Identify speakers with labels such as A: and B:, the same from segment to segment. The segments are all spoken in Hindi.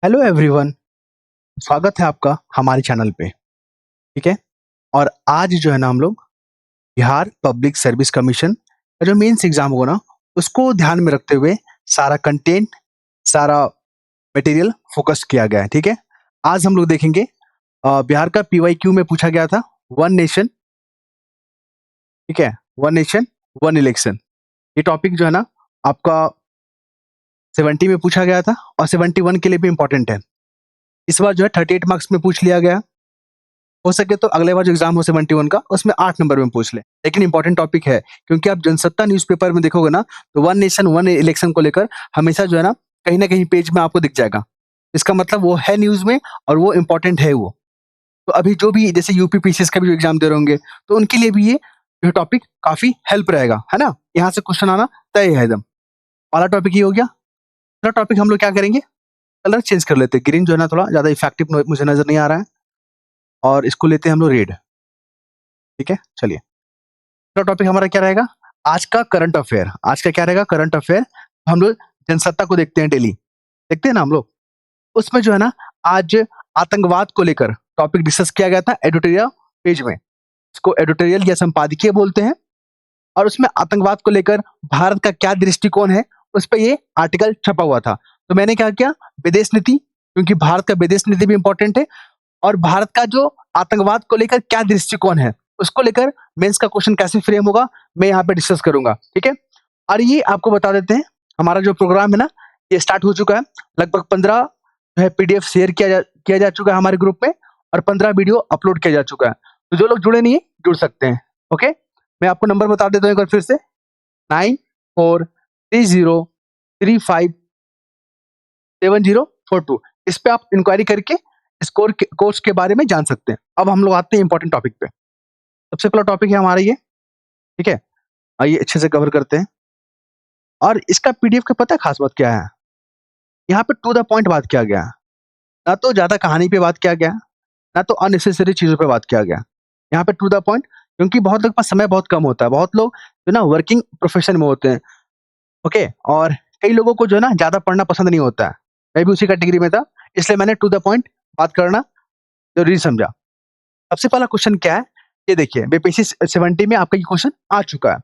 A: Hello everyone. स्वागत है आपका हमारे चैनल पे। ठीक है। और आज जो है ना हम लोग बिहार पब्लिक सर्विस कमीशन का जो मेंस एग्जाम होगा ना उसको ध्यान में रखते हुए सारा कंटेंट, सारा मटेरियल फोकस किया गया है। ठीक है। आज हम लोग देखेंगे बिहार का पीवाईक्यू में पूछा गया था वन नेशन। ठीक है। वन नेशन वन इलेक्शन, ये टॉपिक जो है ना आपका 70 में पूछा गया था और 71 के लिए भी इंपॉर्टेंट है। इस बार जो है 38 मार्क्स में पूछ लिया गया। हो सके तो अगले बार जो एग्जाम हो 71 का उसमें 8 नंबर में पूछ ले, लेकिन इंपॉर्टेंट टॉपिक है क्योंकि आप जनसत्ता न्यूज़पेपर में देखोगे ना तो वन नेशन वन इलेक्शन को लेकर हमेशा जो है ना कहीं पेज में आपको दिख जाएगा। इसका मतलब वो है न्यूज में और वो इम्पोर्टेंट है वो। तो अभी जो भी जैसे यूपी पीसीएस का भी जो एग्जाम दे रहे होंगे तो उनके लिए भी ये टॉपिक काफी हेल्प रहेगा, है ना। यहाँ से क्वेश्चन आना तय है एकदम। पहला टॉपिक ये हो गया। दूसरा टॉपिक हम लोग क्या करेंगे, कलर चेंज कर लेते हैं। ग्रीन जो है ना थोड़ा ज्यादा इफेक्टिव मुझे नजर नहीं आ रहा है और इसको लेते हैं हम लोग रेड। ठीक है, चलिए। तो टॉपिक हमारा क्या रहेगा, आज का करंट अफेयर। आज का क्या रहेगा, करंट अफेयर। हम लोग जनसत्ता को देखते हैं, डेली देखते हैं ना हम लोग। उसमें जो है ना आज आतंकवाद को लेकर टॉपिक डिस्कस किया गया था एडिटोरियल पेज में। इसको एडिटोरियल या संपादकीय बोलते हैं। और उसमें आतंकवाद को लेकर भारत का क्या दृष्टिकोण है उस पर ये आर्टिकल छपा हुआ था। तो मैंने क्या किया, विदेश नीति, क्योंकि भारत का विदेश नीति भी इंपॉर्टेंट है और भारत का जो आतंकवाद को लेकर क्या दृष्टिकोण है उसको लेकर मेंस का क्वेश्चन कैसे फ्रेम होगा मैं यहाँ पे डिस्कस करूंगा। ठीक है। और ये आपको बता देते हैं, हमारा जो प्रोग्राम है ना ये स्टार्ट हो चुका है। लगभग 15 जो है पीडीएफ शेयर किया जा चुका है हमारे ग्रुप में और 15 वीडियो अपलोड किया जा चुका है। तो जो लोग जुड़े नहीं है जुड़ सकते हैं। ओके, मैं आपको नंबर बता देता हूँ एक बार फिर से, 9430357042। इस पे आप इंक्वायरी करके कोर्स के बारे में जान सकते हैं। अब हम लोग आते हैं इंपॉर्टेंट टॉपिक पे। सबसे पहला टॉपिक है हमारा ये। ठीक है, आइए अच्छे से कवर करते हैं। और इसका पीडीएफ का पता है खास बात क्या है, यहाँ पे टू द पॉइंट बात किया गया है। ना तो ज्यादा कहानी पे बात किया गया, ना तो अननेसेसरी चीजों पे बात किया गया। यहाँ पे टू द पॉइंट, क्योंकि बहुत लोग के पास समय बहुत कम होता है। बहुत लोग जो ना वर्किंग प्रोफेशन में होते हैं। ओके, और कई लोगों को जो है ना ज्यादा पढ़ना पसंद नहीं होता है। मैं भी उसी कैटेगरी में था, इसलिए मैंने टू द पॉइंट बात करना जरूरी समझा। सबसे पहला क्वेश्चन क्या है, ये देखिए बीपीएससी 70 में आपका ये क्वेश्चन आ चुका है।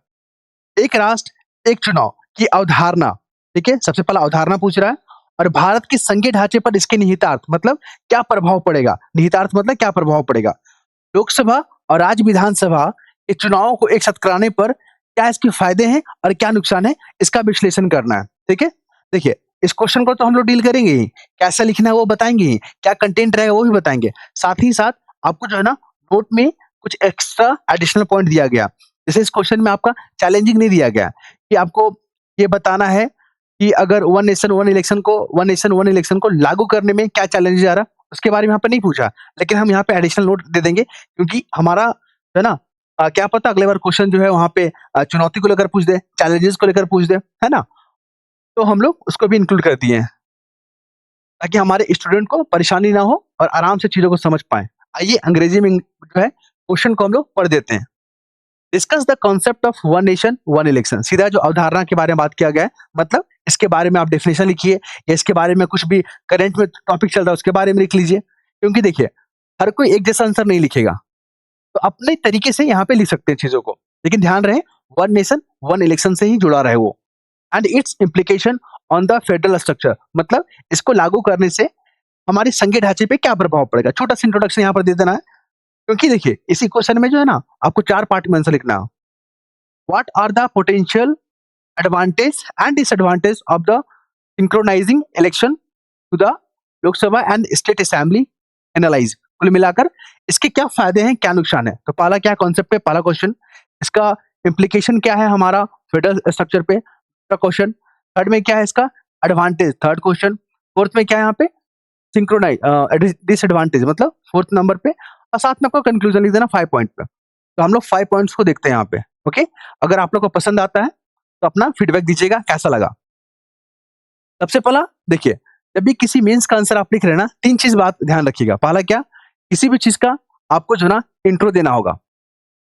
A: एक राष्ट्र एक चुनाव की अवधारणा। ठीक है, सबसे पहला अवधारणा पूछ रहा है और भारत के संघीय ढांचे पर इसके निहितार्थ मतलब क्या प्रभाव पड़ेगा। निहितार्थ मतलब क्या प्रभाव पड़ेगा। लोकसभा और राज्य विधानसभा के चुनावों को एक साथ कराने पर क्या इसके फायदे हैं और क्या नुकसान है, इसका विश्लेषण करना है। ठीक है, देखिए इस क्वेश्चन को तो हम लोग डील करेंगे ही, कैसा लिखना है वो बताएंगे ही, क्या कंटेंट रहेगा वो भी बताएंगे। साथ ही साथ आपको जो है ना नोट में कुछ एक्स्ट्रा एडिशनल पॉइंट दिया गया। जैसे इस क्वेश्चन में आपका चैलेंजिंग नहीं दिया गया कि आपको ये बताना है कि अगर वन नेशन वन इलेक्शन को लागू करने में क्या चैलेंजेस आ रहा है उसके बारे में यहाँ पे नहीं पूछा। लेकिन हम यहाँ पे एडिशनल नोट दे देंगे क्योंकि हमारा जो है ना क्या पता अगले बार क्वेश्चन जो है वहाँ पे चुनौती को लेकर पूछ दे, चैलेंजेस को लेकर पूछ दे, है ना। तो हम लोग उसको भी इंक्लूड कर दिए हैं ताकि हमारे स्टूडेंट को परेशानी ना हो और आराम से चीजों को समझ पाए। आइए अंग्रेजी में जो है क्वेश्चन को हम लोग पढ़ देते हैं। Discuss the concept of one nation one election. सीधा जो अवधारणा के बारे में बात किया गया है, मतलब इसके बारे में आप डेफिनेशन लिखिए या इसके बारे में कुछ भी करंट में टॉपिक चल रहा है उसके बारे में लिख लीजिए। क्योंकि देखिए हर कोई एक जैसा आंसर नहीं लिखेगा, तो अपने तरीके से यहाँ पे लिख सकते हैं चीजों को। लेकिन ध्यान रहे वन नेशन वन इलेक्शन से ही जुड़ा रहे वो। And it's implication on the federal structure, मतलब इसको लागू करने से हमारे संघीय ढांचे पे क्या प्रभाव पड़ेगा। छोटा सा इंट्रोडक्शन यहाँ पर दे देना है, क्योंकि देखिए इसी क्वेश्चन में जो है ना आपको 4 पार्ट में आंसर लिखना है। What are the potential advantage and disadvantage of the synchronizing election to the Lok Sabha and State Assembly analyze। कुल मिलाकर इसके क्या फायदे हैं क्या नुकसान है। तो पहला क्या कॉन्सेप्ट है, पहला क्वेश्चन। इसका इम्प्लीकेशन क्या है हमारा फेडरल स्ट्रक्चर पे, का क्वेश्चन। थर्ड में क्या है इसका एडवांटेज, थर्ड क्वेश्चन। फोर्थ में क्या है यहाँ पे सिंक्रोनाइज डिसएडवांटेज, मतलब फोर्थ नंबर पे। और साथ में आपको कंक्लूजन लिख देना 5 पॉइंट पे। तो हम लोग 5 पॉइंट्स को देखते हैं यहाँ पे। ओके, अगर आप लोग को पसंद आता है तो अपना फीडबैक दीजिएगा कैसा लगा। सबसे पहला देखिए, जब भी किसी मेंस का आंसर आप लिख रहे हैं ना 3 चीज बात ध्यान रखिएगा। पहला क्या, किसी भी चीज का आपको जो ना इंट्रो देना होगा।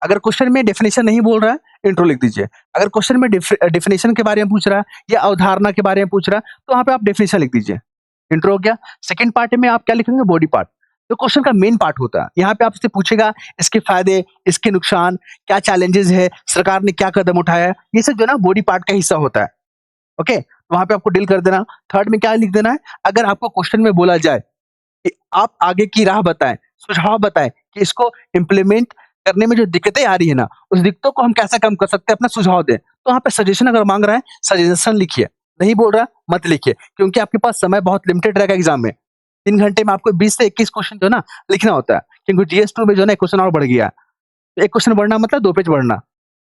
A: अगर क्वेश्चन में डेफिनेशन नहीं बोल रहा है इंट्रो लिख दीजिए। अगर क्वेश्चन में डेफिनेशन के बारे में पूछ रहा है या अवधारणा के बारे में पूछ रहा है तो वहां पे आप डेफिनेशन लिख दीजिए। इंट्रो हो गया। सेकंड पार्ट में आप क्या लिखेंगे? Body part. तो क्वेश्चन का मेन पार्ट होता है। यहाँ पे आपसे पूछेगा इसके फायदे, इसके नुकसान, क्या चैलेंजेस है, सरकार ने क्या कदम उठाया है, ये सब जो है ना बॉडी पार्ट का हिस्सा होता है। ओके? वहाँ पे आपको डील कर देना। थर्ड में क्या लिख देना है? अगर आपको क्वेश्चन में बोला जाए कि आप आगे की राह बताएँ, सुझाव बताएँ कि इसको इम्प्लीमेंट करने में जो दिक्कतें आ रही है ना, उस दिक्कतों को हम कैसे कम कर सकते हैं, अपना सुझाव दें। तो वहाँ पे सजेशन अगर माँग रहा है, सजेशन लिखिए। नहीं बोल रहा है, मत लिखिए, क्योंकि आपके पास समय बहुत लिमिटेड रहेगा एग्ज़ाम में। 3 घंटे में आपको 20 से 21 क्वेश्चन जो है ना लिखना होता है, क्योंकि जीएस 2 में जो है ना 1 क्वेश्चन और बढ़ गया है। तो 1 क्वेश्चन बढ़ना मतलब 2 पेज बढ़ना,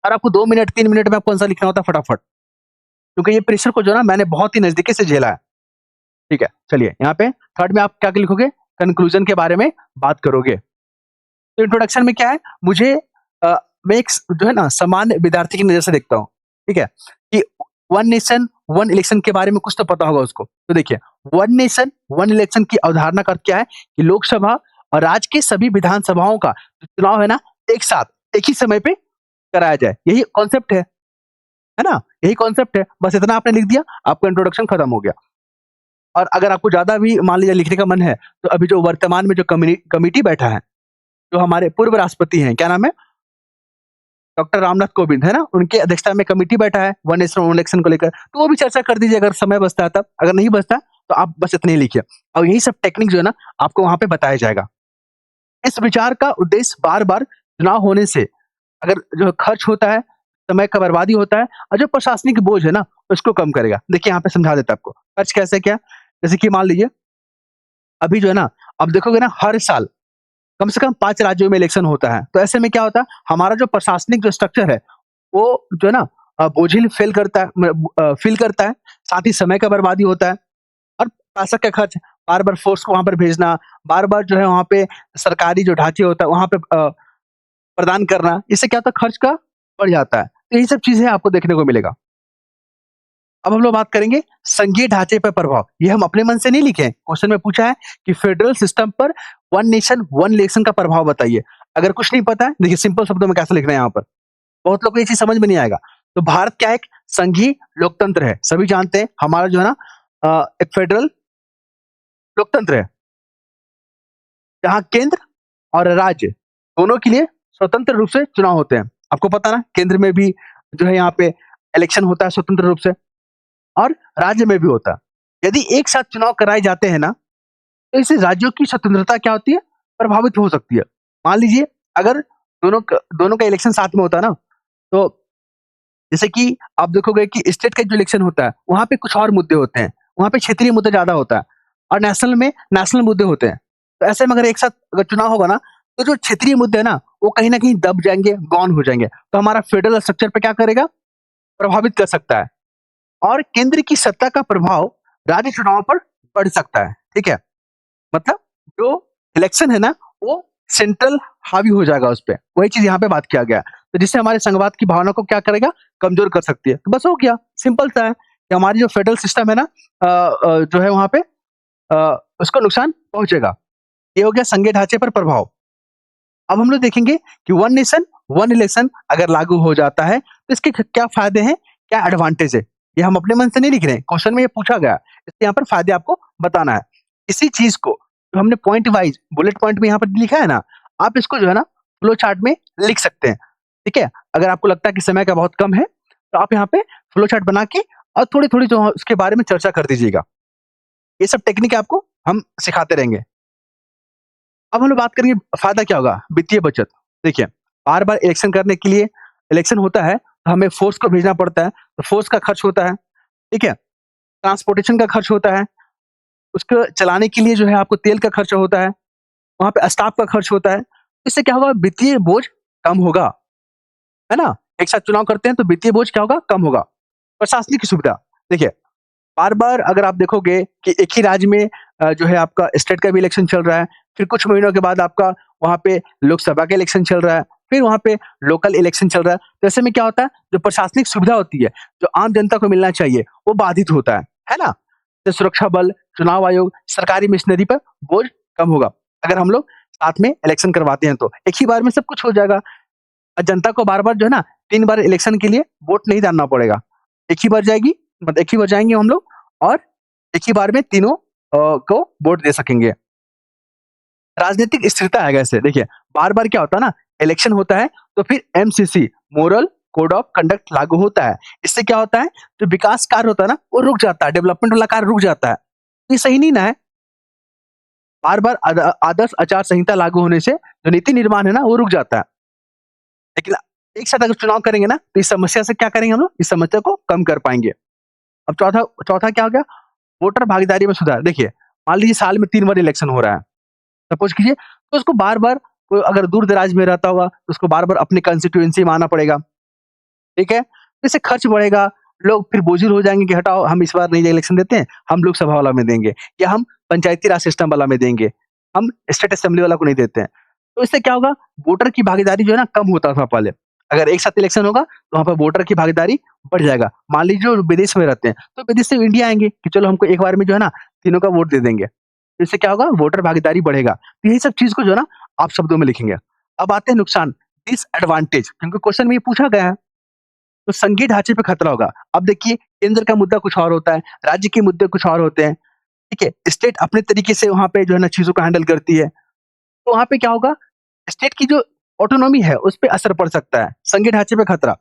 A: और आपको 2 मिनट, 3 मिनट में आपको आंसर लिखना होता है फटाफट। क्योंकि ये प्रेशर को जो है ना मैंने बहुत ही नज़दीकी से झेला है। ठीक है, चलिए यहाँ पे थर्ड में आप क्या लिखोगे? कंक्लूजन के बारे में बात करोगे। तो इंट्रोडक्शन में क्या है? मुझे मैं एक जो है ना सामान्य विद्यार्थी की नज़र से देखता हूँ, ठीक है? कि वन नेशन वन इलेक्शन के बारे में कुछ तो पता होगा उसको। तो देखिए, वन नेशन वन इलेक्शन की अवधारणा का अर्थ क्या है? कि लोकसभा और राज्य के सभी विधानसभाओं का जो चुनाव है ना, एक साथ, एक ही समय पे कराया जाए। यही कॉन्सेप्ट है ना? यही कॉन्सेप्ट है। बस इतना आपने लिख दिया, आपका इंट्रोडक्शन खत्म हो गया। और अगर आपको ज़्यादा भी मान लीजिए लिखने का मन है, तो अभी जो वर्तमान में जो कमिटी बैठा है, जो हमारे पूर्व राष्ट्रपति हैं, क्या नाम है? डॉक्टर रामनाथ कोविंद, है ना? उनकी अध्यक्षता में कमिटी बैठा है वन नेशन वन इलेक्शन को लेकर, तो वो भी चर्चा कर दीजिए अगर समय बचता है तब। अगर नहीं बचता, तो आप बस इतना ही लिखिए। और यही सब टेक्निक जो है ना, आपको वहाँ पे बताया जाएगा। इस विचार का उद्देश्य बार-बार चुनाव होने से अगर जो खर्च होता है, समय का बर्बादी होता है और जो प्रशासनिक बोझ है ना, उसको कम करेगा। देखिए यहाँ पे समझा देता हूँ आपको। खर्च कैसे क्या? जैसे कि मान लीजिए, अभी जो है ना, अब देखोगे ना हर साल कम से कम 5 राज्यों में इलेक्शन होता है। तो ऐसे में क्या होता है, हमारा जो प्रशासनिक जो स्ट्रक्चर है, वो जो है ना बोझिल फ़ील करता है, साथ ही समय का बर्बादी होता है और पैसा का खर्च, बार-बार फ़ोर्स को वहाँ पर भेजना, बार-बार जो है वहाँ पे सरकारी जो ढाँचे होता है, वहाँ पे प्रदान करना, इससे क्या होता है, खर्च का बढ़ जाता है। तो यही सब चीज़ें आपको देखने को मिलेगा। अब हम लोग बात करेंगे संघीय ढांचे पर प्रभाव। ये हम अपने मन से नहीं लिखे हैं। क्वेश्चन में पूछा है कि फेडरल सिस्टम पर वन नेशन वन इलेक्शन का प्रभाव बताइए। अगर कुछ नहीं पता है, देखिए सिंपल शब्दों में कैसे लिखना है यहाँ पर। बहुत लोग को ये चीज़ समझ में नहीं आएगा। तो भारत क्या है, एक संघीय लोकतंत्र है। सभी जानते हैं हमारा जो है ना एक फेडरल लोकतंत्र है, जहाँ केंद्र और राज्य दोनों के लिए स्वतंत्र रूप से चुनाव होते हैं। आपको पता ना, केंद्र में भी जो है यहाँ पे इलेक्शन होता है स्वतंत्र रूप से, और राज्य में भी होता है। यदि एक साथ चुनाव कराए जाते हैं ना, तो इससे राज्यों की स्वतंत्रता क्या होती है? प्रभावित हो सकती है। मान लीजिए, अगर दोनों का इलेक्शन साथ में होता है ना, तो जैसे कि आप देखोगे कि स्टेट का जो इलेक्शन होता है, वहाँ पे कुछ और मुद्दे होते हैं। वहाँ पे क्षेत्रीय मुद्दे ज़्यादा होता है और नेशनल में नेशनल मुद्दे होते हैं। तो ऐसे में अगर एक साथ अगर चुनाव होगा ना, तो जो क्षेत्रीय मुद्दे हैं ना, वो कहीं न कहीं दब जाएँगे, गॉन हो जाएँगे। तो हमारा फेडरल स्ट्रक्चर पे क्या करेगा? प्रभावित कर सकता है। और केंद्र की सत्ता का प्रभाव राज्य चुनाव पर पड़ सकता है, ठीक है? मतलब जो इलेक्शन है ना, वो सेंट्रल हावी हो जाएगा उस पे। वही चीज़ यहाँ पे बात किया गया है। तो जिससे हमारे संघवाद की भावना को क्या करेगा? कमज़ोर कर सकती है। तो बस हो गया, सिंपल सा है कि हमारी जो फेडरल सिस्टम है ना जो है वहाँ पे उसको नुकसान पहुँचेगा। ये हो गया संघीय ढांचे पर प्रभाव। अब हम लोग देखेंगे कि वन नेशन वन इलेक्शन अगर लागू हो जाता है, तो इसके क्या फ़ायदे हैं, क्या एडवांटेज है? ये हम अपने मन से नहीं लिख रहे हैं, क्वेश्चन में ये पूछा गया है। इसलिए यहाँ पर फ़ायदे आपको बताना है। इसी चीज़ को जो हमने पॉइंट वाइज़ बुलेट पॉइंट में यहाँ पर लिखा है ना, आप इसको जो है ना फ्लो चार्ट में लिख सकते हैं, ठीक है? अगर आपको लगता है कि समय का बहुत कम है, तो आप यहाँ पे फ्लो चार्ट बना के और थोड़ी-थोड़ी जो है उसके बारे में चर्चा कर दीजिएगा। ये सब टेक्निक आपको हम सिखाते रहेंगे। अब हम लोग बात करेंगे फ़ायदा क्या होगा? वित्तीय बचत। देखिए, बार-बार इलेक्शन करने के लिए इलेक्शन होता है, तो हमें फ़ोर्स को भेजना पड़ता है, तो फ़ोर्स का खर्च होता है, ठीक है? ट्रांसपोर्टेशन का खर्च होता है, उसको चलाने के लिए जो है आपको तेल का खर्चा होता है, वहाँ पे स्टाफ का खर्च होता है। इससे क्या होगा? वित्तीय बोझ कम होगा, है ना? एक साथ चुनाव करते हैं तो वित्तीय बोझ क्या होगा? कम होगा। प्रशासनिक सुविधा, देखिए बार-बार अगर आप देखोगे कि एक ही राज्य में जो है आपका स्टेट का भी इलेक्शन चल रहा है, फिर कुछ महीनों के बाद आपका वहाँ पे लोकसभा का इलेक्शन चल रहा है, फिर वहाँ पे लोकल इलेक्शन चल रहा है। तो ऐसे में क्या होता है, जो प्रशासनिक सुविधा होती है, जो आम जनता को मिलना चाहिए, वो बाधित होता है ना? तो सुरक्षा बल, चुनाव आयोग, सरकारी मशीनरी पर बोझ कम होगा। अगर हम लोग साथ में इलेक्शन करवाते हैं तो, एक ही बार में सब कुछ हो जाएगा। जनता को बार-बार जो है ना 3 बार इलेक्शन के लिए वोट नहीं डालना पड़ेगा। एक ही बार जाएगी, मतलब एक ही बार जाएँगे हम लोग और एक ही बार में तीनों को वोट दे सकेंगे। राजनीतिक स्थिरता आएगा इससे। देखिए, बार-बार क्या होता है ना, इलेक्शन होता है तो फिर MCC moral code of conduct लागू होता है। इससे क्या होता है, जो विकास कार्य होता है ना, वो रुक जाता है, डेवलपमेंट वाला कार्य रुक जाता है। ये सही नहीं ना है। बार-बार आदर्श आचार संहिता लागू होने से जो नीति निर्माण है ना, वो रुक जाता है। लेकिन एक साथ अगर चुनाव करेंगे ना, तो इस समस्या से क्या करेंगे हम लोग, इस समस्या को कम कर पाएँगे। अब चौथा चौथा क्या हो गया, वोटर भागीदारी में सुधार। देखिए, मान लीजिए साल में 3 बार इलेक्शन हो रहा है, सपोज़ कीजिए, तो उसको बार-बार, कोई अगर दूर-दराज में रहता होगा, तो उसको बार-बार अपनी कंस्टिट्यूएंसी में आना पड़ेगा, ठीक है? तो इससे खर्च बढ़ेगा, लोग फिर बोझिल हो जाएँगे कि हटाओ, हम इस बार नहीं इलेक्शन देते हैं, हम लोकसभा वाला में देंगे या हम पंचायती राज सिस्टम वाला में देंगे, हम स्टेट असेंबली वाला को नहीं देते हैं। तो इससे क्या होगा, वोटर की भागीदारी जो है ना, कम होता था पहले। अगर एक साथ इलेक्शन होगा, तो वहाँ पे वोटर की भागीदारी बढ़ जाएगा। मान लीजिए जो विदेश में रहते हैं, तो विदेश से इंडिया आएँगे कि चलो हमको एक बार में जो है ना, तीनों का वोट दे देंगे। तो इससे क्या होगा, वोटर भागीदारी बढ़ेगा। तो यही सब चीज़ को जो है ना, आप शब्दों में लिखेंगे। अब आते हैं नुकसान, डिसएडवांटेज, क्योंकि क्वेश्चन में ये पूछा गया है। तो संघीय ढांचे पे खतरा होगा। अब देखिए, केंद्र का मुद्दा कुछ और होता है, राज्य के मुद्दे कुछ और होते हैं, ठीक है? स्टेट अपने तरीके से वहाँ पे जो है ना, चीज़ों को हैंडल करती है। तो वहाँ पे क्या होगा, स्टेट की जो ऑटोनॉमी है, उस पे असर पड़ सकता है। संघीय ढांचे पे खतरा,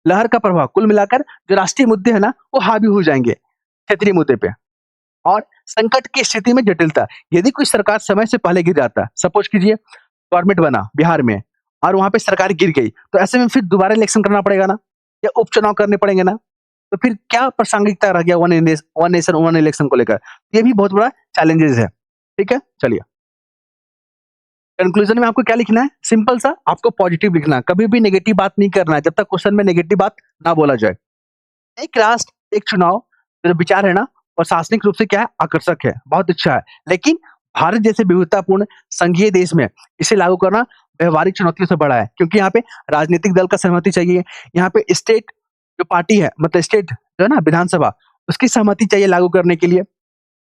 A: लहर का प्रभाव, कुल मिलाकर जो राष्ट्रीय मुद्दे हैं ना, वो हावी हो जाएँगे क्षेत्रीय मुद्दे पे। और संकट की स्थिति में जटिलता, यदि कोई सरकार समय से पहले गिर जाता है, सपोज़ कीजिए गवर्नमेंट बना बिहार में और वहाँ पे सरकार गिर गई, तो ऐसे में फिर दोबारा इलेक्शन करना पड़ेगा ना, या उपचुनाव करने पड़ेंगे ना, तो फिर क्या प्रासंगिकता रह गया वन नेशन वन इलेक्शन को लेकर? ये भी बहुत बड़ा चैलेंजेस है। ठीक है? चलिए, कंक्लूजन में आपको क्या लिखना है? सिंपल सा, आपको पॉजिटिव लिखना है, कभी भी नेगेटिव बात नहीं करना है, जब तक क्वेश्चन में नेगेटिव बात ना बोला जाए। एक राष्ट्र, एक चुनाव, जो विचार है ना, प्रशासनिक रूप से क्या है, आकर्षक है, बहुत अच्छा है। लेकिन भारत जैसे विविधतापूर्ण संघीय देश में इसे लागू करना व्यवहारिक चुनौतियों से बड़ा है, क्योंकि यहाँ पे राजनीतिक दल का सहमति चाहिए, यहाँ पे स्टेट जो पार्टी है, मतलब स्टेट जो है ना, विधानसभा, उसकी सहमति चाहिए लागू करने के लिए,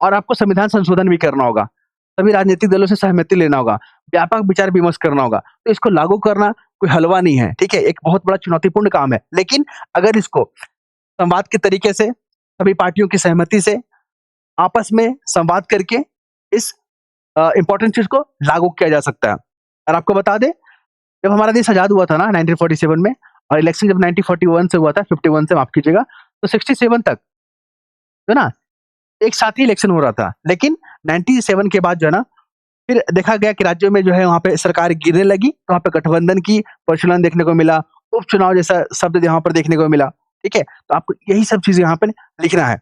A: और आपको संविधान संशोधन भी करना होगा। सभी राजनीतिक दलों से सहमति लेना होगा, व्यापक विचार विमर्श करना होगा। तो इसको लागू करना कोई हलवा नहीं है, ठीक है? एक बहुत बड़ा चुनौतीपूर्ण काम है। लेकिन अगर इसको संवाद के तरीके से, सभी पार्टियों की सहमति से, आपस में संवाद करके इस इम्पोर्टेंट चीज़ को लागू किया जा सकता है। और आपको बता दें, जब हमारा देश आज़ाद हुआ था ना 1947 में, और इलेक्शन जब 1941 से हुआ था, 51 से माफ़ कीजिएगा, तो 67 तक जो है ना, एक साथ ही इलेक्शन हो रहा था। लेकिन 97 के बाद जो है ना, फिर देखा गया कि राज्यों में जो है, वहाँ पे सरकार गिरने लगी, तो वहाँ पे गठबंधन की प्रचलन देखने को मिला, उपचुनाव जैसा शब्द यहाँ पर देखने को मिला, ठीक है? तो आपको यही सब चीज़ यहाँ पे लिखना है।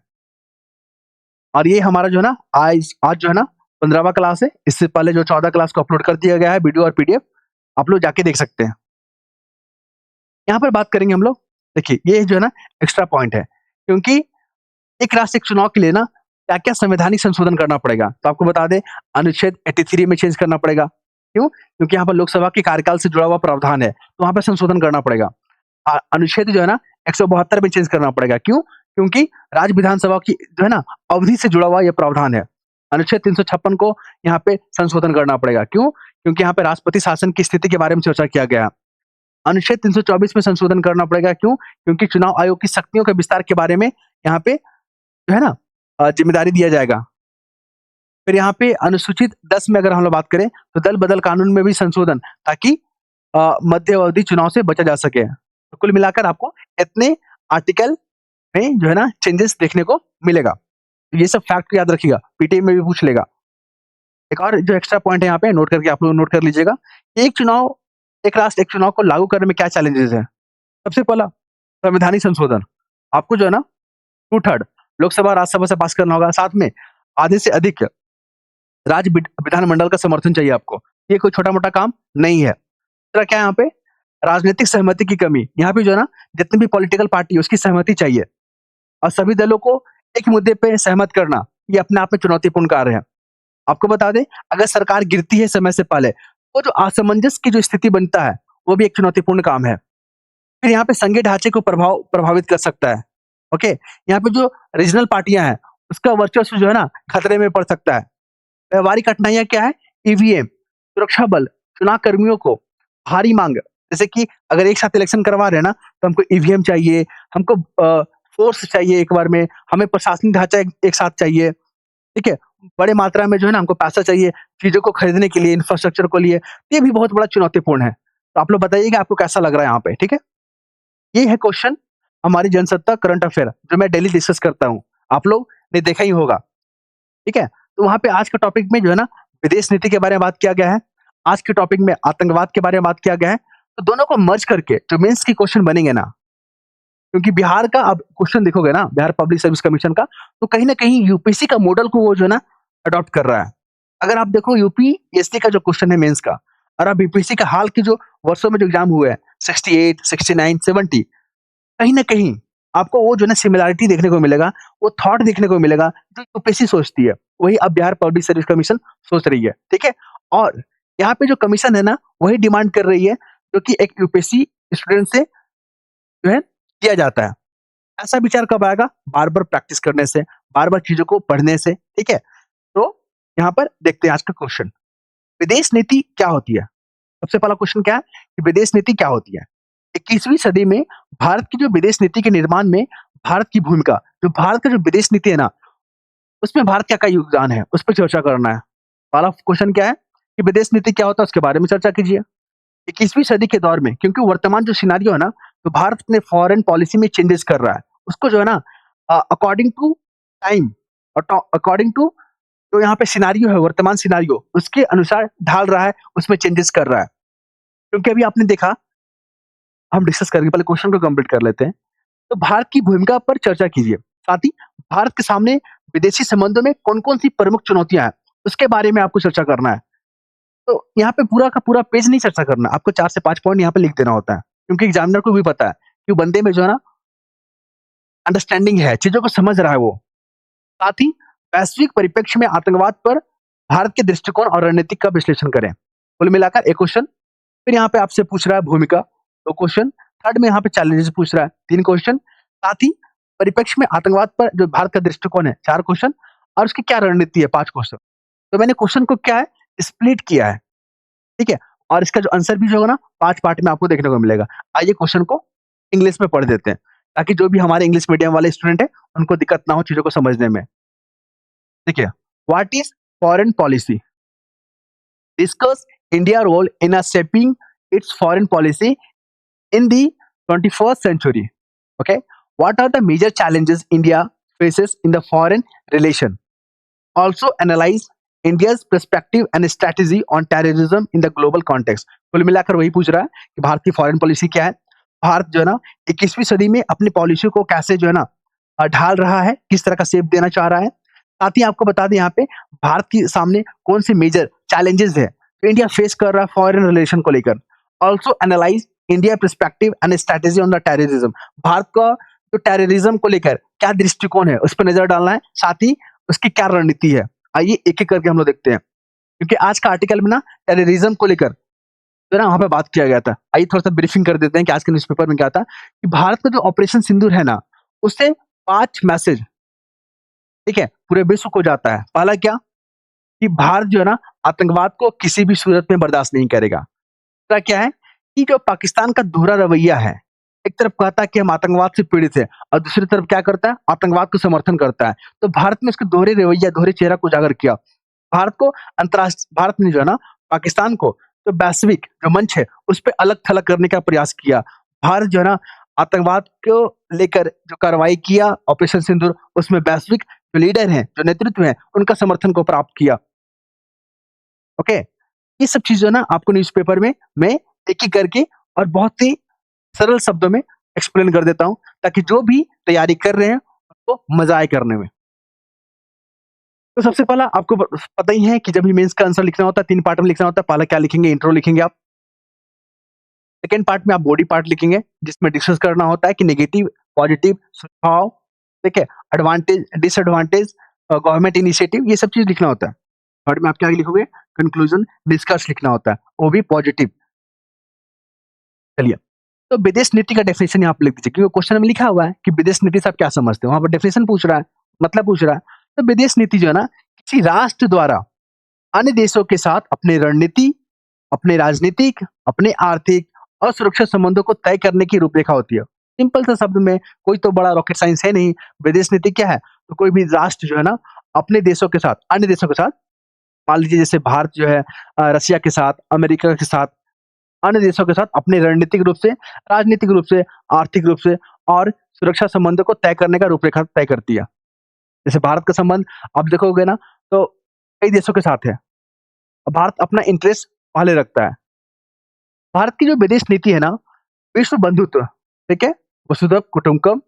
A: और ये हमारा जो है ना, आज आज जो है ना, 15वां क्लास है। इससे पहले जो 14 क्लास को अपलोड कर दिया गया है, वीडियो और पीडीएफ, आप लोग जाके देख सकते हैं। यहाँ पर बात करेंगे हम लोग, देखिए ये जो है ना, एक्स्ट्रा पॉइंट है, क्योंकि एक राष्ट्र एक चुनाव के लिए ना, क्या-क्या संवैधानिक संशोधन करना पड़ेगा। तो आपको बता दें, अनुच्छेद 83 में चेंज करना पड़ेगा। क्यों? क्योंकि यहाँ पर लोकसभा के कार्यकाल से जुड़ा हुआ प्रावधान है, तो वहाँ पे संशोधन करना पड़ेगा। अनुच्छेद जो है ना, 172 में चेंज करना पड़ेगा। क्यों? क्योंकि राज्य विधानसभा की जो है ना, अवधि से जुड़ा हुआ ये प्रावधान है। अनुच्छेद 356 को यहाँ पे संशोधन करना पड़ेगा। क्यों? क्योंकि यहाँ पे राष्ट्रपति शासन की स्थिति के बारे में चर्चा किया गया है। अनुच्छेद 324 में संशोधन करना पड़ेगा। क्यों? क्योंकि चुनाव आयोग की शक्तियों के विस्तार के बारे में यहाँ पे जो है ना, जिम्मेदारी दिया जाएगा। फिर यहाँ पे अनुसूचित 10 में अगर हम लोग बात करें, तो दल बदल कानून में भी संशोधन, ताकि मध्य अवधि चुनाव से बचा जा सके। तो कुल मिलाकर आपको इतने आर्टिकल में जो है ना, चेंजेस देखने को मिलेगा। तो ये सब फैक्ट याद रखिएगा, पीटीए में भी पूछ लेगा। एक और जो एक्स्ट्रा पॉइंट है यहाँ पे, नोट करके आप लोग नोट कर लीजिएगा। एक राष्ट्र एक चुनाव को लागू करने में क्या चैलेंजेस हैं? सबसे पहला, संवैधानिक संशोधन। आपको जो है ना, 2/3 लोकसभा और राज्यसभा से पास करना होगा। साथ में आधे से अधिक विधानमंडल का समर्थन चाहिए आपको। ये कोई छोटा-मोटा काम नहीं है। दूसरा क्या है यहाँ पे? राजनीतिक सहमति की कमी। यहाँ पे जो है ना, जितनी भी पॉलिटिकल पार्टी है, उसकी सहमति चाहिए, और सभी दलों को एक मुद्दे पे सहमत करना, ये अपने आप में चुनौतीपूर्ण कार्य है। आपको बता दें, अगर सरकार गिरती है समय से पहले, तो जो असमंजस की जो स्थिति बनता है, वो भी एक चुनौतीपूर्ण काम है। फिर यहाँ पे संघीय ढांचे को प्रभावित कर सकता है। ओके? यहाँ पे जो रीजनल पार्टियां हैं, उसका वर्चस्व जो है ना, खतरे में पड़ सकता है। व्यावहारिक कठिनाइयाँ क्या है? ईवीएम, सुरक्षा बल, चुनाव कर्मियों को भारी माँग। जैसे कि अगर एक साथ इलेक्शन करवा रहे हैं ना, तो हमको ईवीएम चाहिए, हमको फोर्स चाहिए एक बार में, हमें प्रशासनिक ढांचा एक साथ चाहिए, ठीक है? बड़े मात्रा में जो है ना हमको पैसा चाहिए, चीज़ों को खरीदने के लिए, इंफ्रास्ट्रक्चर को लिए, ये भी बहुत बड़ा चुनौतीपूर्ण है। तो आप लोग बताइएगा आपको कैसा लग रहा है यहाँ पे, ठीक है? ये है क्वेश्चन हमारी जनसत्ता करंट अफेयर जो मैं डेली डिस्कस करता हूँ। आप लोग ने देखा ही होगा, ठीक है? तो वहाँ पे आज के टॉपिक में जो है ना विदेश नीति के बारे में बात किया गया है। आज के टॉपिक में आतंकवाद के बारे में बात किया गया है। तो दोनों को मर्ज करके जो मेंस के क्वेश्चन बनेंगे ना, क्योंकि बिहार का अब क्वेश्चन देखोगे ना, बिहार पब्लिक सर्विस कमीशन का, तो कहीं न कहीं यूपीएससी का मॉडल को वो जो है ना अडॉप्ट कर रहा है। अगर आप देखो यूपीएससी का जो क्वेश्चन है मेंस का और अब यूपीएससी का हाल के जो वर्षों में जो एग्जाम हुए हैं 68, 69, 70, कहीं न कहीं आपको वो जो है ना सिमिलैरिटी देखने को मिलेगा, वो थॉट देखने को मिलेगा जो यूपीएससी सोचती है, वही अब बिहार पब्लिक सर्विस कमीशन सोच रही है, ठीक है? और यहाँ पे जो कमीशन है ना, वही डिमांड कर रही है जो कि एक यूपीएससी स्टूडेंट से जो है किया जाता है। ऐसा विचार कब आएगा? बार-बार प्रैक्टिस करने से, बार-बार चीज़ों को पढ़ने से, ठीक है? तो यहाँ पर देखते हैं आज का क्वेश्चन। विदेश नीति क्या होती है? सबसे पहला क्वेश्चन क्या है कि विदेश नीति क्या होती है? 21वीं सदी में भारत की जो विदेश नीति के निर्माण में भारत की भूमिका, जो भारत का जो विदेश नीति है ना, उसमें भारत का क्या योगदान है? उस पे चर्चा करना है। पहला क्वेश्चन क्या है कि विदेश नीति क्या होता है उसके बारे में चर्चा कीजिए। 21वीं सदी के दौर में क्योंकि वर्तमान जो सिनेरियो है ना, तो भारत अपने फॉरेन पॉलिसी में चेंजेस कर रहा है। उसको जो है ना according to time according to जो यहाँ पे सिनेरियो है, वर्तमान सिनेरियो, उसके अनुसार ढाल रहा है, उसमें चेंजेस कर रहा है। क्योंकि अभी आपने देखा, हम डिस्कस करेंगे, पहले क्वेश्चन को कंप्लीट कर लेते हैं। तो भारत की भूमिका पर चर्चा कीजिए। साथ ही भारत के सामने विदेशी संबंधों में कौन-कौन सी प्रमुख चुनौतियाँ हैं, उसके बारे में आपको चर्चा करना है। तो यहाँ पे पूरा का पूरा पेज नहीं चर्चा करना, आपको 4 से 5 पॉइंट यहाँ पे लिख देना होता है। क्योंकि एग्जामिनर को भी पता है कि बंदे में जो है ना अंडरस्टैंडिंग है, चीज़ों को समझ रहा है वो। साथ ही वैश्विक परिप्रेक्ष्य में आतंकवाद पर भारत के दृष्टिकोण और रणनीति का विश्लेषण करें। कुल मिलाकर एक क्वेश्चन, फिर यहाँ पे आपसे पूछ रहा है भूमिका, 2 क्वेश्चन, थर्ड में यहाँ पे चैलेंजेस पूछ रहा है, 3 क्वेश्चन, साथ ही परिप्रेक्ष्य में आतंकवाद पर जो भारत का दृष्टिकोण है, 4 क्वेश्चन और उसकी क्या रणनीति है, 5 क्वेश्चन। तो मैंने क्वेश्चन को क्या है, स्प्लिट किया है, ठीक है? और इसका जो आंसर भी जो होगा ना 5 पार्ट में आपको देखने को मिलेगा। आइए क्वेश्चन को इंग्लिश में पढ़ देते हैं, ताकि जो भी हमारे इंग्लिश मीडियम वाले स्टूडेंट हैं, उनको दिक्कत ना हो चीज़ों को समझने में। देखिए, what is foreign policy? Discuss India role in shaping its foreign policy in the 21st century. Okay, what are the major challenges India faces in the foreign relation? Also analyze India's perspective and strategy on terrorism in the global context. कुल मिलाकर वही पूछ रहा है कि भारत की फॉरेन पॉलिसी क्या है, भारत जो है ना 21वीं सदी में अपनी पॉलिसी को कैसे जो है ना ढाल रहा है, किस तरह का शेप देना चाह रहा है। साथ ही आपको बता दें यहाँ पे भारत के सामने कौन से मेजर चैलेंजेस है जो इंडिया फेस कर रहा है फॉरेन रिलेशन को लेकर। Also analyse India perspective and strategy on the terrorism, Bharat का जो टेररिज्म को लेकर क्या दृष्टिकोण है उस पर नजर डालना है, साथ ही उसकी क्या रणनीति है। आइए एक एक करके हम लोग देखते हैं, क्योंकि आज का आर्टिकल में ना टेररिज्म को लेकर जो ना वहाँ पे बात किया गया था। आइए थोड़ा सा ब्रीफिंग कर देते हैं कि आज के न्यूज़पेपर में क्या था कि भारत का जो ऑपरेशन सिंदूर है ना, उससे 5 मैसेज, ठीक है, पूरे विश्व को जाता है। पहला क्या कि भारत जो है ना आतंकवाद को किसी भी सूरत में बर्दाश्त नहीं करेगा। दूसरा क्या है कि जो पाकिस्तान का दोहरा रवैया है, एक तरफ कहता है कि हम आतंकवाद से पीड़ित हैं और दूसरी तरफ क्या करता है, आतंकवाद को समर्थन करता है। तो भारत ने उसके दोहरे रवैया, दोहरे चेहरा को उजागर किया। भारत ने जो है ना पाकिस्तान को जो वैश्विक जो मंच है उस पे अलग-थलग करने का प्रयास किया। भारत जो है ना आतंकवाद को लेकर जो कार्रवाई किया ऑपरेशन सिंदूर, उसमें वैश्विक जो लीडर हैं, जो नेतृत्व है, उनका समर्थन को प्राप्त किया। ओके? ये सब चीज़ जो है ना आपको न्यूज़पेपर में मैं एक-एक करके और बहुत ही सरल शब्दों में एक्सप्लेन कर देता हूँ, ताकि जो भी तैयारी कर रहे हैं, उनको मज़ा आए करने में। तो सबसे पहला आपको पता ही है कि जब भी मेंस का आंसर लिखना होता है, 3 पार्ट में लिखना होता है। पहला क्या लिखेंगे? इंट्रो लिखेंगे आप। सेकंड पार्ट में आप बॉडी पार्ट लिखेंगे, जिसमें डिस्कस करना होता है कि नेगेटिव, पॉजिटिव, सुझाव, ठीक है? एडवांटेज, डिसएडवांटेज, गवर्नमेंट इनिशिएटिव, ये सब चीज़ लिखना होता है। थर्ड में आप क्या लिखोगे? कंक्लूजन, डिस्कस लिखना होता है, वो भी पॉजिटिव। चलिए, तो विदेश नीति का डेफिनेशन यहाँ पे लिख दीजिए, क्योंकि क्वेश्चन में लिखा हुआ है कि विदेश नीति से आप क्या समझते हो? वहाँ पर डेफिनेशन पूछ रहा है, मतलब पूछ रहा है। तो विदेश नीति जो है ना, किसी राष्ट्र द्वारा अन्य देशों के साथ अपनी रणनीति, अपने राजनीतिक, अपने आर्थिक और सुरक्षा संबंधों को तय करने की रूपरेखा होती है। सिंपल सा शब्द में, कोई तो बड़ा रॉकेट साइंस है नहीं। विदेश नीति क्या है? तो कोई भी राष्ट्र जो है ना अपने देशों के साथ, अन्य देशों के साथ, मान लीजिए जैसे भारत जो है रसिया के साथ, अमेरिका के साथ, अन्य देशों के साथ अपने रणनीतिक रूप से, राजनीतिक रूप से, आर्थिक रूप से और सुरक्षा संबंधों को तय करने का रूपरेखा तय करती है। जैसे भारत का संबंध आप देखोगे ना तो कई देशों के साथ है। भारत अपना इंटरेस्ट पहले रखता है। भारत की जो विदेश नीति है ना, विश्व बंधुत्व, ठीक है? वसुधैव कुटुंबकम,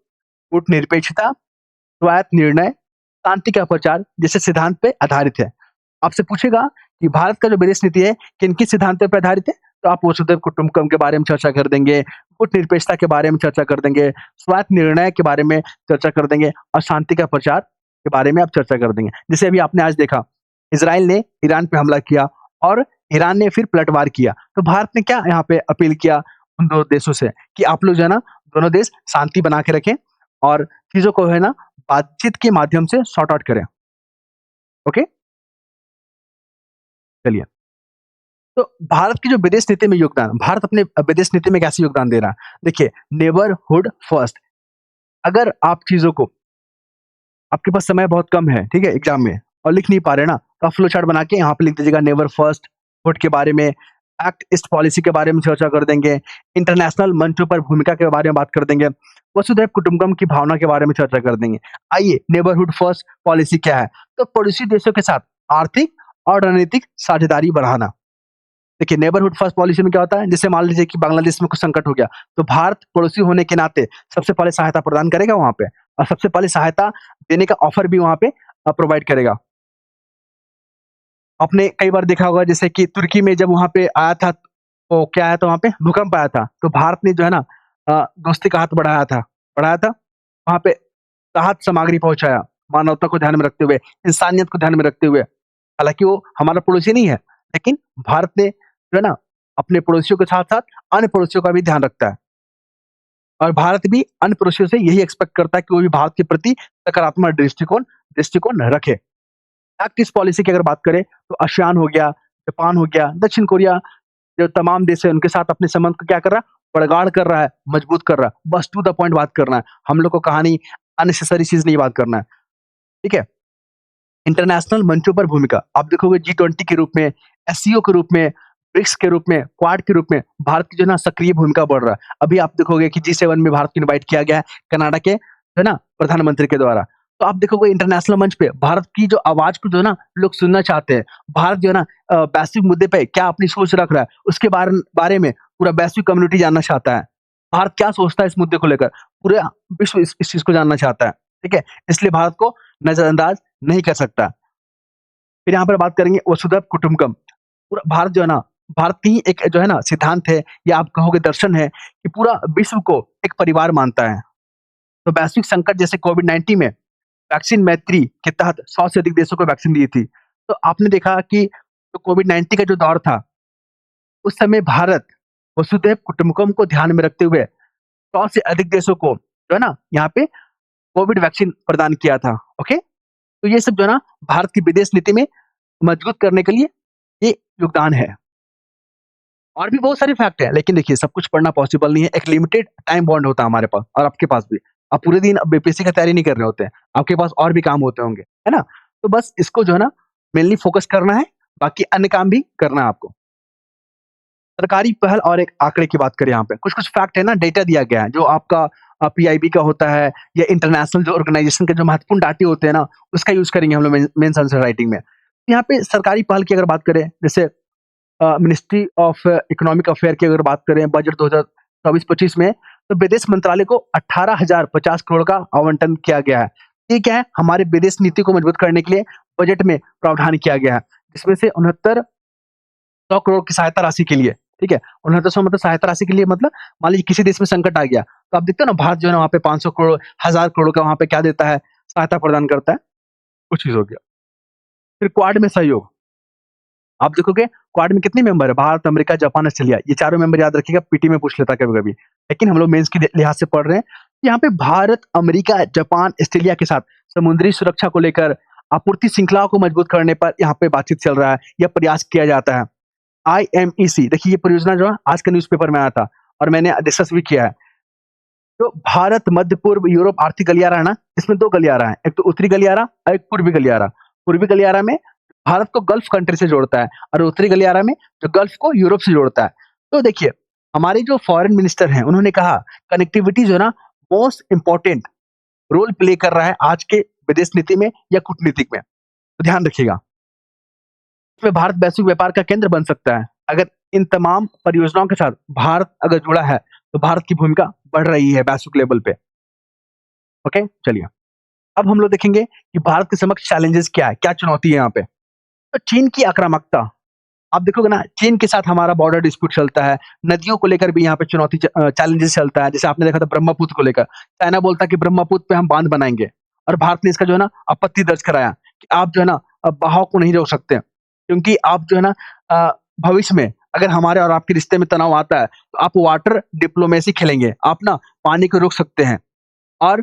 A: कूटनिरपेक्षता, स्वायत्त निर्णय, शांति का प्रचार जैसे सिद्धांत पे आधारित है। आपसे पूछेगा कि भारत का जो विदेश नीति है, किन-किन सिद्धांतों पे आधारित है? तो आप वसुधैव कुटुंबकम के बारे में चर्चा कर देंगे, कूटनिरपेक्षता के बारे में चर्चा कर देंगे, स्वायत्त निर्णय के बारे में चर्चा कर देंगे और शांति का प्रचार के बारे में आप चर्चा कर देंगे। जैसे अभी आपने आज देखा, इज़राइल ने ईरान पे हमला किया और ईरान ने फिर पलटवार किया। तो भारत ने क्या यहाँ पे अपील किया उन 2 देशों से कि आप लोग जो है ना, दोनों देश शांति बना के रखें और चीज़ों को है ना, बातचीत के माध्यम से सॉर्ट आउट करें। ओके? चलिए। तो भारत की जो विदेश नीति में योगदान, भारत अपने विदेश नीति में कैसे योगदान दे रहा है? देखिए, नेबरहुड फर्स्ट, अगर आप चीज़ों को, आपके पास समय बहुत कम है, ठीक है, एग्ज़ाम में और लिख नहीं पा रहे ना, तो आप फ्लो चार्ट बना के यहाँ पे लिख दीजिएगा नेबर फर्स्ट हुड के बारे में, एक्ट ईस्ट पॉलिसी के बारे में चर्चा कर देंगे, इंटरनेशनल मंचों पर भूमिका के बारे में बात कर देंगे, वसुधैव कुटुंबकम की भावना के बारे में चर्चा कर देंगे। आइए, नेबरहुड फर्स्ट पॉलिसी क्या है? तो पड़ोसी देशों के साथ आर्थिक और रणनीतिक साझेदारी बढ़ाना। देखिए, नेबरहुड फर्स्ट पॉलिसी में क्या होता है, जैसे मान लीजिए कि बांग्लादेश में कुछ संकट हो गया, तो भारत पड़ोसी होने के नाते सबसे पहले सहायता प्रदान करेगा वहाँ पे और सबसे पहले सहायता देने का ऑफर भी वहाँ पे प्रोवाइड करेगा। आपने कई बार देखा होगा जैसे कि तुर्की में जब वहाँ पे आया था, तो क्या आया था वहाँ पे? भूकंप आया था, तो भारत ने जो है ना दोस्ती का हाथ बढ़ाया था, वहाँ पे राहत सामग्री पहुँचाया, मानवता को ध्यान में रखते हुए, इंसानियत को ध्यान में रखते हुए। हालाँकि वो हमारा पड़ोसी नहीं है, लेकिन भारत ने जो है ना, अपने पड़ोसियों के साथ-साथ अन्य पड़ोसियों का भी ध्यान रखता है और भारत भी अन्य पड़ोसियों से यही एक्सपेक्ट करता है कि वो भी भारत के प्रति सकारात्मक दृष्टिकोण दृष्टिकोण रखे। एक्ट ईस्ट पॉलिसी की अगर बात करें, तो आसियान हो गया, जापान हो गया, दक्षिण कोरिया, जो तमाम देश है, उनके साथ अपने संबंध को क्या कर रहा है? प्रगाढ़ कर रहा है, मजबूत कर रहा है। बस टू द पॉइंट बात करना है। हम लोग को कहानी अननेसेसरी चीज़ नहीं बात करना है, ठीक है? इंटरनेशनल मंचों पर भूमिका, आप देखोगे G20 के रूप में, एससीओ के रूप में, ब्रिक्स के रूप में, क्वाड के रूप में भारत की जो है ना सक्रिय भूमिका बढ़ रहा है। अभी आप देखोगे कि G7 में भारत को इनवाइट किया गया है कनाडा के, है ना, प्रधानमंत्री के द्वारा। तो आप देखोगे इंटरनेशनल मंच पे भारत की जो आवाज़ को जो है ना लोग सुनना चाहते हैं। भारत जो है ना वैश्विक मुद्दे पे क्या अपनी सोच रख रहा है, उसके बारे में पूरा वैश्विक कम्युनिटी जानना चाहता है। भारत क्या सोचता है इस मुद्दे को लेकर, पूरा विश्व इस चीज़ को जानना चाहता है, ठीक है? इसलिए भारत को नज़रअंदाज नहीं कर सकता। फिर यहाँ पर बात करेंगे वसुधैव कुटुंबकम। पूरा भारत जो है ना, भारत की ही एक जो है ना सिद्धांत है या आप कहोगे दर्शन है कि पूरा विश्व को एक परिवार मानता है। तो वैश्विक संकट जैसे कोविड-19 में वैक्सीन मैत्री के तहत 100 से अधिक देशों को वैक्सीन दी थी। तो आपने देखा कि जो कोविड-19 का जो दौर था, उस समय भारत वसुधैव कुटुंबकम को ध्यान में रखते हुए 100 से अधिक देशों को जो है ना यहाँ पे कोविड वैक्सीन प्रदान किया था। ओके? तो ये सब जो है ना भारत की विदेश नीति में मजबूत करने के लिए ये योगदान है। और भी बहुत सारे फैक्ट हैं, लेकिन देखिए सब कुछ पढ़ना पॉसिबल नहीं है। एक लिमिटेड टाइम बॉन्ड होता है हमारे पास और आपके पास भी। आप पूरे दिन अब बीपीएससी की तैयारी नहीं कर रहे होते हैं। आपके पास और भी काम होते होंगे, है ना? तो बस इसको जो है ना मेनली फोकस करना है, बाकी अन्य काम भी करना है आपको। सरकारी पहल और एक आंकड़े की बात करें यहाँ पे, कुछ-कुछ फैक्ट है ना, डेटा दिया गया है जो आपका पीआईबी का होता है या इंटरनेशनल जो ऑर्गेनाइजेशन के जो महत्वपूर्ण डाटे होते हैं ना, उसका यूज़ करेंगे हम लोग मेंस आंसर राइटिंग में। यहाँ पे सरकारी पहल की अगर बात करें, जैसे मिनिस्ट्री ऑफ इकोनॉमिक अफेयर की अगर बात करें बजट 2024-25 में, तो विदेश मंत्रालय को 18,050 करोड़ का आवंटन किया गया है। ये क्या है? हमारे विदेश नीति को मजबूत करने के लिए बजट में प्रावधान किया गया है, जिसमें से 69 करोड़ की सहायता राशि के लिए, ठीक है? 6900 मतलब सहायता राशि के लिए मतलब मान लीजिए किसी देश में संकट आ गया, तो आप देखते हो ना भारत जो है ना वहाँ पे 500 करोड़, 1000 करोड़ का वहाँ पे क्या देता है? सहायता प्रदान करता है, वो चीज़ हो गया। फिर क्वाड में सहयोग, आप देखोगे क्वाड में कितने मेंबर है? भारत, अमेरिका, जापान, ऑस्ट्रेलिया, ये चारों मेंबर याद रखिएगा, पीटी में पूछ लेता है कभी-कभी। लेकिन हम लोग मेंस के लिहाज से पढ़ रहे हैं। यहाँ पे भारत, अमेरिका, जापान, ऑस्ट्रेलिया के साथ समुद्री सुरक्षा को लेकर आपूर्ति श्रृंखलाओं को मजबूत करने पर यहाँ पे बातचीत चल रहा है या प्रयास किया जाता है। आईएमईसी, देखिए ये परियोजना जो है आज के न्यूज़पेपर में आया था और मैंने डिस्कस भी किया है। तो भारत, मध्य पूर्व, यूरोप आर्थिक गलियारा है ना, इसमें 2 गलियारा हैं, एक तो उत्तरी गलियारा और एक पूर्वी गलियारा। पूर्वी गलियारा में भारत को गल्फ कंट्री से जोड़ता है और उत्तरी गलियारा में जो गल्फ को यूरोप से जोड़ता है। तो देखिए, हमारे जो फॉरेन मिनिस्टर हैं, उन्होंने कहा कनेक्टिविटी जो है ना मोस्ट इम्पोर्टेंट रोल प्ले कर रहा है आज के विदेश नीति में या कूटनीतिक में। तो ध्यान रखिएगा, इसमें भारत वैश्विक व्यापार का केंद्र बन सकता है। अगर इन तमाम परियोजनाओं के साथ भारत अगर जुड़ा है, तो भारत की भूमिका बढ़ रही है वैश्विक लेवल पे। ओके, चलिए। अब हम लोग देखेंगे कि भारत के समक्ष चैलेंजेस क्या है, क्या चुनौती है यहाँ पे। तो चीन की आक्रामकता, आप देखोगे ना चीन के साथ हमारा बॉर्डर डिस्प्यूट चलता है, नदियों को लेकर भी यहाँ पे चैलेंजेस चलता है। जैसे आपने देखा था ब्रह्मपुत्र को लेकर, चाइना बोलता है कि ब्रह्मपुत्र पे हम बांध बनाएँगे और भारत ने इसका जो है ना आपत्ति दर्ज कराया कि आप जो है ना बहाव को नहीं रोक सकते, क्योंकि आप जो है ना भविष्य में अगर हमारे और आपके रिश्ते में तनाव आता है, तो आप वाटर डिप्लोमेसी खेलेंगे, आप ना पानी को रोक सकते हैं और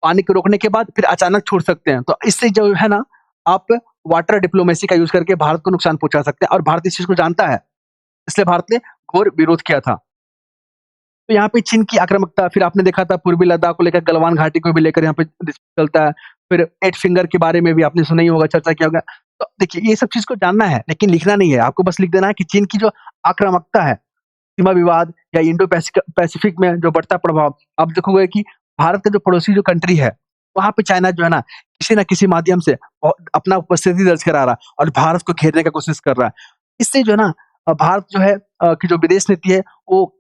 A: पानी को रोकने के बाद फिर अचानक छोड़ सकते हैं। तो इससे जो है ना आप वाटर डिप्लोमेसी का यूज़ करके भारत को नुकसान पहुँचा सकते हैं और भारत इस चीज़ को जानता है। इसलिए भारत ने घोर विरोध किया था। तो यहाँ पे चीन की आक्रामकता, फिर आपने देखा था पूर्वी लद्दाख को लेकर गलवान घाटी को भी लेकर यहाँ पे डिस्प्यूट चलता है। फिर एट फिंगर के बारे में भी आपने सुना ही होगा, चर्चा किया होगा। तो देखिए ये सब चीज़ को जानना है, लेकिन लिखना नहीं है। आपको बस लिख देना है कि चीन की जो आक्रामकता है, सीमा विवाद या इंडो पैसिफिक में जो बढ़ता प्रभाव, आप देखोगे कि भारत का जो पड़ोसी जो कंट्री है, वहाँ पे चाइना जो है ना, किसी न किसी माध्यम से अपना उपस्थिति दर्ज करा रहा है और भारत को घेरने का कोशिश कर रहा है। इससे जो है ना भारत जो है की जो विदेश नीति है, वो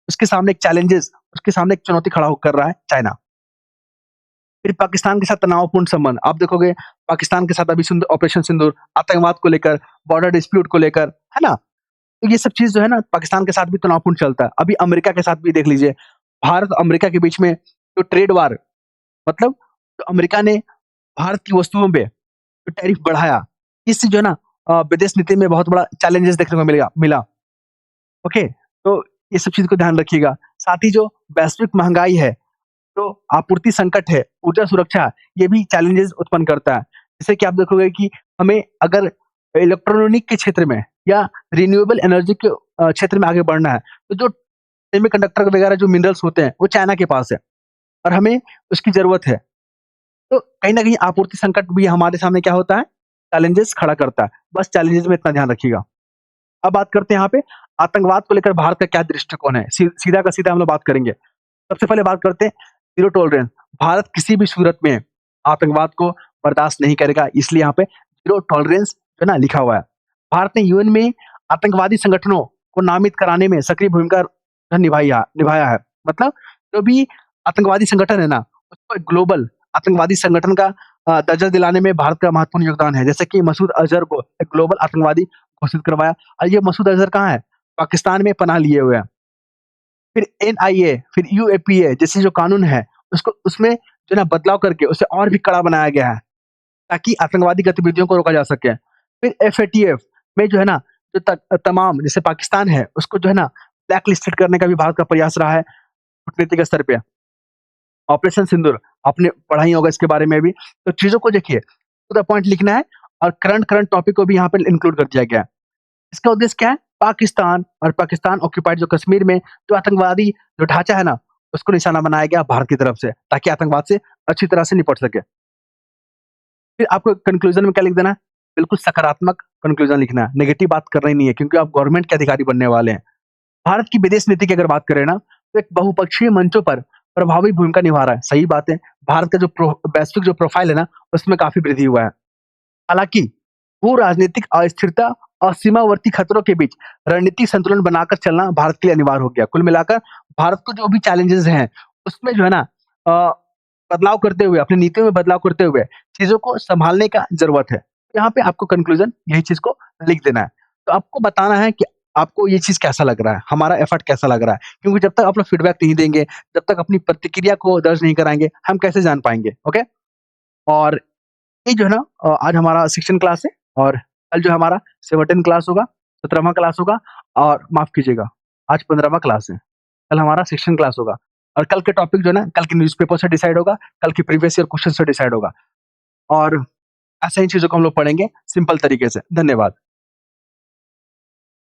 A: उसके सामने एक चैलेंजेस, उसके सामने एक चुनौती खड़ा हो कर रहा है चाइना। फिर पाकिस्तान के साथ तनावपूर्ण संबंध, आप देखोगे पाकिस्तान के साथ अभी ऑपरेशन सिंदूर, आतंकवाद को लेकर, बॉर्डर डिस्प्यूट को लेकर, है ना? तो ये सब चीज़ जो है ना पाकिस्तान के साथ भी तनावपूर्ण चलता है। अभी अमेरिका के साथ भी देख लीजिए, भारत अमेरिका के बीच में जो ट्रेड वार, मतलब तो अमेरिका ने भारत की वस्तुओं पे जो टैरिफ बढ़ाया, इससे जो है ना विदेश नीति में बहुत बड़ा चैलेंजेस देखने को मिला। ओके, तो ये सब चीज़ को ध्यान रखिएगा। साथ ही जो वैश्विक महँगाई है, जो आपूर्ति संकट है, ऊर्जा सुरक्षा, ये भी चैलेंजेस उत्पन्न करता है। जैसे कि आप देखोगे कि हमें अगर इलेक्ट्रॉनिक के क्षेत्र में या रिन्यूएबल एनर्जी के क्षेत्र में आगे बढ़ना है, तो जो सेमीकंडक्टर वगैरह जो मिनरल्स होते हैं, वो चाइना के पास है और हमें उसकी ज़रूरत है। तो कहीं न कहीं आपूर्ति संकट भी हमारे सामने क्या होता है, चैलेंजेस खड़ा करता है। बस चैलेंजेस में इतना ध्यान रखिएगा। अब बात करते हैं यहाँ पे आतंकवाद को लेकर भारत का क्या दृष्टिकोण है? सीधा का सीधा हम लोग बात करेंगे। सबसे पहले बात करते हैं ज़ीरो टॉलरेंस। भारत किसी भी सूरत में आतंकवाद को बर्दाश्त नहीं करेगा, इसलिए यहाँ पे ज़ीरो टॉलरेंस जो है ना लिखा हुआ है। भारत ने यूएन में आतंकवादी संगठनों को नामित कराने में सक्रिय भूमिका निभाया है। मतलब जो भी आतंकवादी संगठन है ना, उसको एक ग्लोबल आतंकवादी संगठन का दर्जा दिलाने में भारत का महत्वपूर्ण योगदान है। जैसे कि मसूद अज़हर को एक ग्लोबल आतंकवादी घोषित करवाया और ये मसूद अज़हर कहाँ है? पाकिस्तान में पनाह लिए हुए हैं। फिर एनआईए, फिर यूएपीए जैसे जो कानून है, उसको उसमें जो है ना बदलाव करके उसे और भी कड़ा बनाया गया है, ताकि आतंकवादी गतिविधियों को रोका जा सके। फिर एफएटीएफ में जो है ना, जो तमाम जैसे पाकिस्तान है, उसको जो है ना ब्लैक लिस्टेड करने का भी भारत का प्रयास रहा है कूटनीतिक स्तर पे। ऑपरेशन सिंदूर, आपने पढ़ा ही होगा इसके बारे में भी। तो चीज़ों को देखिए, टू द पॉइंट लिखना है और करंट टॉपिक को भी यहाँ पे इंक्लूड कर दिया गया है। इसका उद्देश्य क्या है? पाकिस्तान और पाकिस्तान ऑक्यूपाइड जो कश्मीर में जो आतंकवादी जो ढांचा है ना, उसको निशाना बनाया गया भारत की तरफ से, ताकि आतंकवाद से अच्छी तरह से निपट सके। फिर आपको कंक्लूजन में क्या लिख देना है? बिल्कुल सकारात्मक कंक्लूजन लिखना है, नेगेटिव बात करना ही नहीं है, क्योंकि आप गवर्नमेंट के अधिकारी बनने वाले हैं। भारत की विदेश नीति की अगर बात करें ना, तो एक बहुपक्षीय मंचों पर प्रभावी भूमिका निभा रहा है, सही बात है। भारत का जो वैश्विक जो प्रोफाइल है ना, उसमें काफ़ी वृद्धि हुआ है। हालाँकि भू राजनीतिक अस्थिरता और सीमावर्ती खतरों के बीच रणनीतिक संतुलन बनाकर चलना भारत के लिए अनिवार्य हो गया। कुल मिलाकर भारत को जो भी चैलेंजेस हैं, उसमें जो है ना अ, बदलाव करते हुए, अपनी नीतियों में बदलाव करते हुए चीज़ों को सँभालने का ज़रूरत है। यहाँ पे आपको कंक्लूज़न यही चीज़ को लिख देना है। तो आपको बताना है कि आपको ये चीज़ कैसा लग रहा है, हमारा एफर्ट कैसा लग रहा है। क्योंकि जब तक आप लोग फीडबैक नहीं देंगे, जब तक अपनी प्रतिक्रिया को दर्ज नहीं कराएँगे, हम कैसे जान पाएँगे, ओके? और ये जो है ना आज हमारा सेक्शन क्लास है और कल जो है हमारा 17 क्लास होगा, 17वाँ क्लास होगा और माफ़ कीजिएगा, आज 15वाँ क्लास है। कल हमारा सेक्शन क्लास होगा और कल के टॉपिक जो है ना, कल के न्यूज़पेपर से डिसाइड होगा, कल के प्रीवियस ईयर क्वेश्चन से डिसाइड होगा और ऐसे ही चीज़ों को हम लोग पढ़ेंगे सिंपल तरीके से। धन्यवाद।